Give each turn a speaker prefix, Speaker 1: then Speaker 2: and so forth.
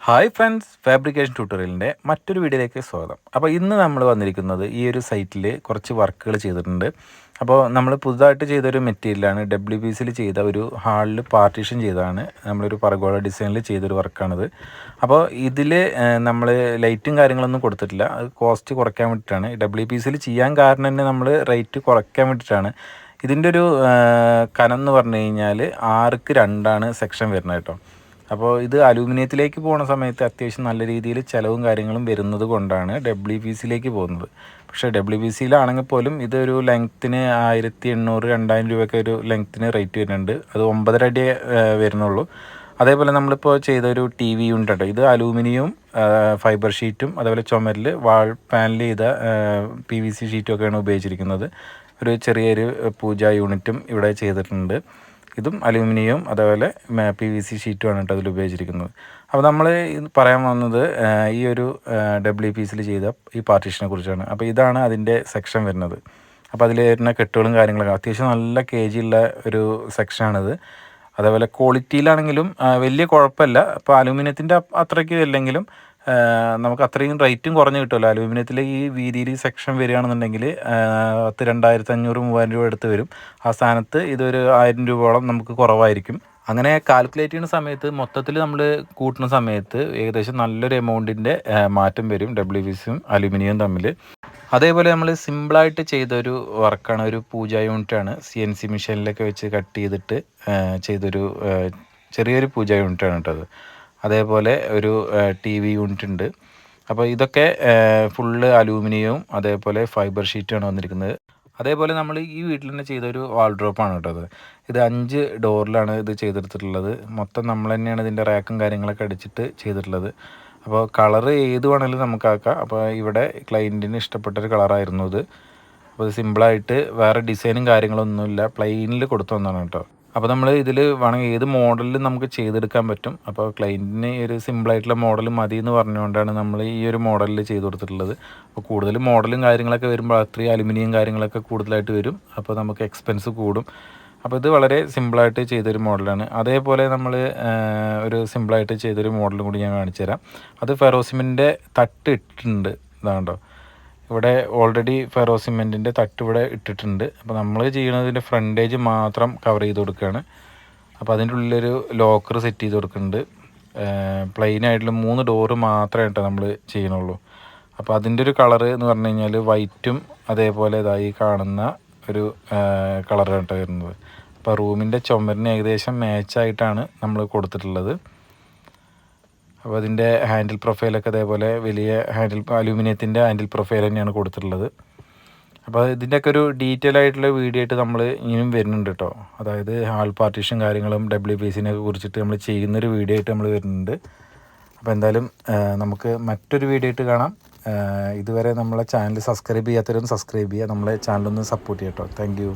Speaker 1: Hi friends, fabrication ട്യൂട്ടോറിയലിൻ്റെ മറ്റൊരു വീഡിയോയിലേക്ക് സ്വാഗതം. അപ്പോൾ ഇന്ന് നമ്മൾ വന്നിരിക്കുന്നത് ഈ ഒരു സൈറ്റിൽ കുറച്ച് വർക്കുകൾ ചെയ്തിട്ടുണ്ട്. അപ്പോൾ നമ്മൾ പുതുതായിട്ട് ചെയ്തൊരു മെറ്റീരിയലാണ്, WPCയിൽ ചെയ്ത ഒരു ഹാളിൽ പാർട്ടീഷൻ ചെയ്തതാണ്. നമ്മളൊരു പർഗോള ഡിസൈനിൽ ചെയ്തൊരു വർക്കാണിത്. അപ്പോൾ ഇതിൽ നമ്മൾ ലൈറ്റും കാര്യങ്ങളൊന്നും കൊടുത്തിട്ടില്ല. അത് കോസ്റ്റ് കുറയ്ക്കാൻ വേണ്ടിയിട്ടാണ്. WPCയിൽ ചെയ്യാൻ കാരണം തന്നെ നമ്മൾ റേറ്റ് കുറയ്ക്കാൻ വേണ്ടിയിട്ടാണ്. ഇതിൻ്റെ ഒരു കനം എന്ന് പറഞ്ഞു കഴിഞ്ഞാൽ 6:2 സെക്ഷൻ വരുന്നത് കേട്ടോ. അപ്പോൾ ഇത് അലൂമിനിയത്തിലേക്ക് പോകുന്ന സമയത്ത് അത്യാവശ്യം നല്ല രീതിയിൽ ചിലവും കാര്യങ്ങളും വരുന്നത് കൊണ്ടാണ് WPCയിലേക്ക് പോകുന്നത്. പക്ഷേ WPCയിലാണെങ്കിൽ പോലും ഇതൊരു ലെങ്ത്തിന് 1800-2000 രൂപയൊക്കെ ഒരു ലെങ്ത്തിന് റേറ്റ് വരുന്നുണ്ട്. അത് 9.5 അടി വരുന്നുള്ളൂ. അതേപോലെ നമ്മളിപ്പോൾ ചെയ്തൊരു TV യൂണിറ്റ് കേട്ടോ. ഇത് അലൂമിനിയവും ഫൈബർ ഷീറ്റും അതേപോലെ ചുമരിൽ വാൾ പാനൽ ചെയ്ത PVC ഷീറ്റും ഒക്കെയാണ് ഉപയോഗിച്ചിരിക്കുന്നത്. ഒരു ചെറിയൊരു പൂജ യൂണിറ്റും ഇവിടെ ചെയ്തിട്ടുണ്ട്. ഇതും അലൂമിനിയവും അതേപോലെ PVC ഷീറ്റുമാണ് കേട്ടോ അതിൽ ഉപയോഗിച്ചിരിക്കുന്നത്. അപ്പോൾ നമ്മൾ പറയാൻ വന്നത് ഈ ഒരു WPCയിൽ ചെയ്ത ഈ പാർട്ടീഷനെ കുറിച്ചാണ്. അപ്പോൾ ഇതാണ് അതിൻ്റെ സെക്ഷൻ വരുന്നത്. അപ്പോൾ അതിൽ വരുന്ന കെട്ടുകളും കാര്യങ്ങളൊക്കെ അത്യാവശ്യം നല്ല KG ഉള്ള ഒരു സെക്ഷനാണിത്. അതേപോലെ ക്വാളിറ്റിയിലാണെങ്കിലും വലിയ കുഴപ്പമില്ല. അപ്പോൾ അലൂമിനിയത്തിൻ്റെ അത്രയ്ക്ക് ഇല്ലെങ്കിലും നമുക്ക് അത്രയും റേറ്റും കുറഞ്ഞ് കിട്ടുമല്ലോ. അലൂമിനിയത്തിൽ ഈ വീതിയിൽ സെക്ഷൻ വരികയാണെന്നുണ്ടെങ്കിൽ 2500-3000 രൂപ അടുത്ത് വരും. ആ സ്ഥാനത്ത് ഇതൊരു 1000 രൂപയോളം നമുക്ക് കുറവായിരിക്കും. അങ്ങനെ കാൽക്കുലേറ്റ് ചെയ്യുന്ന സമയത്ത് മൊത്തത്തിൽ നമ്മൾ കൂട്ടുന്ന സമയത്ത് ഏകദേശം നല്ലൊരു എമൗണ്ടിൻ്റെ മാറ്റം വരും WPCയും അലൂമിനിയവും തമ്മിൽ. അതേപോലെ നമ്മൾ സിമ്പിളായിട്ട് ചെയ്തൊരു വർക്കാണ്, ഒരു പൂജ യൂണിറ്റാണ്. CNC മെഷീനിലൊക്കെ വെച്ച് കട്ട് ചെയ്തിട്ട് ചെയ്തൊരു ചെറിയൊരു പൂജ യൂണിറ്റാണ് കേട്ടത്. അതേപോലെ ഒരു TV യൂണിറ്റ് ഉണ്ട്. അപ്പോൾ ഇതൊക്കെ ഫുള്ള് അലൂമിനിയവും അതേപോലെ ഫൈബർ ഷീറ്റുമാണ് വന്നിരിക്കുന്നത്. അതേപോലെ നമ്മൾ ഈ വീട്ടിൽ തന്നെ ചെയ്തൊരു വാൾഡ്രോപ്പാണ് കേട്ടത്. ഇത് 5 ഡോറിലാണ് ഇത് ചെയ്തെടുത്തിട്ടുള്ളത്. മൊത്തം നമ്മൾ തന്നെയാണ് ഇതിൻ്റെ റാക്കും കാര്യങ്ങളൊക്കെ അടിച്ചിട്ട് ചെയ്തിട്ടുള്ളത്. അപ്പോൾ കളറ് ഏത് വേണമെങ്കിലും നമുക്കാക്കാം. അപ്പോൾ ഇവിടെ ക്ലയൻറ്റിന് ഇഷ്ടപ്പെട്ടൊരു കളറായിരുന്നു ഇത്. അപ്പോൾ ഇത് സിമ്പിളായിട്ട് വേറെ ഡിസൈനും കാര്യങ്ങളൊന്നുമില്ല, പ്ലെയിനിൽ കൊടുത്തു വന്നതാണ് കേട്ടോ. അപ്പോൾ നമ്മൾ ഇതിൽ വേണമെങ്കിൽ ഏത് മോഡലിലും നമുക്ക് ചെയ്തെടുക്കാൻ പറ്റും. അപ്പോൾ ക്ലയൻറ്റിന് ഒരു സിമ്പിളായിട്ടുള്ള മോഡൽ മതി എന്ന് പറഞ്ഞുകൊണ്ടാണ് നമ്മൾ ഈ ഒരു മോഡലിൽ ചെയ്ത് കൊടുത്തിട്ടുള്ളത്. അപ്പോൾ കൂടുതൽ മോഡലും കാര്യങ്ങളൊക്കെ വരുമ്പോൾ അത്രയും അലുമിനിയം കാര്യങ്ങളൊക്കെ കൂടുതലായിട്ട് വരും. അപ്പോൾ നമുക്ക് എക്സ്പെൻസ് കൂടും. അപ്പോൾ ഇത് വളരെ സിമ്പിളായിട്ട് ചെയ്തൊരു മോഡലാണ്. അതേപോലെ നമ്മൾ ഒരു സിമ്പിളായിട്ട് ചെയ്തൊരു മോഡലും കൂടി ഞാൻ കാണിച്ചു തരാം. അത് ഫെറോസിമെൻറ്റിൻ്റെ തട്ട് ഇട്ടിട്ടുണ്ട്. ഇതാണ്ടോ, ഇവിടെ ഓൾറെഡി ഫെറോ സിമെൻറ്റിൻ്റെ തട്ട് ഇവിടെ ഇട്ടിട്ടുണ്ട്. അപ്പോൾ നമ്മൾ ചെയ്യുന്നതിൻ്റെ ഫ്രണ്ടേജ് മാത്രം കവർ ചെയ്ത് കൊടുക്കുകയാണ്. അപ്പോൾ അതിൻ്റെ ഉള്ളിലൊരു ലോക്കർ സെറ്റ് ചെയ്ത് കൊടുക്കുന്നുണ്ട്. പ്ലെയിൻ ആയിട്ടുള്ള 3 ഡോറ് മാത്രമേ കേട്ടോ നമ്മൾ ചെയ്യണുള്ളൂ. അപ്പോൾ അതിൻ്റെ ഒരു കളറ് എന്ന് പറഞ്ഞു കഴിഞ്ഞാൽ വൈറ്റും അതേപോലെ ഇതായി കാണുന്ന ഒരു കളറാണ് കേട്ടോ വരുന്നത്. അപ്പോൾ റൂമിൻ്റെ ചുമരിന് ഏകദേശം മാച്ചായിട്ടാണ് നമ്മൾ കൊടുത്തിട്ടുള്ളത്. അപ്പോൾ അതിൻ്റെ ഹാൻഡിൽ പ്രൊഫൈലൊക്കെ അതേപോലെ വലിയ അലൂമിനിയത്തിൻ്റെ ഹാൻഡിൽ പ്രൊഫൈൽ തന്നെയാണ് കൊടുത്തിട്ടുള്ളത്. അപ്പോൾ ഇതിൻ്റെയൊക്കെ ഒരു ഡീറ്റെയിൽ ആയിട്ടുള്ള വീഡിയോ ആയിട്ട് നമ്മൾ ഇനിയും വരുന്നുണ്ട് കേട്ടോ. അതായത് ഹാൾ പാർട്ടീഷൻ കാര്യങ്ങളും WPCനെ കുറിച്ചിട്ട് നമ്മൾ ചെയ്യുന്നൊരു വീഡിയോ ആയിട്ട് നമ്മൾ വരുന്നുണ്ട്. അപ്പോൾ എന്തായാലും നമുക്ക് മറ്റൊരു വീഡിയോ ആയിട്ട് കാണാം. ഇതുവരെ നമ്മളെ ചാനൽ സബ്സ്ക്രൈബ് ചെയ്യാത്തവരും സബ്സ്ക്രൈബ് ചെയ്യുക, നമ്മളെ ചാനലൊന്ന് സപ്പോർട്ട് ചെയ്യാം കേട്ടോ. Thank you.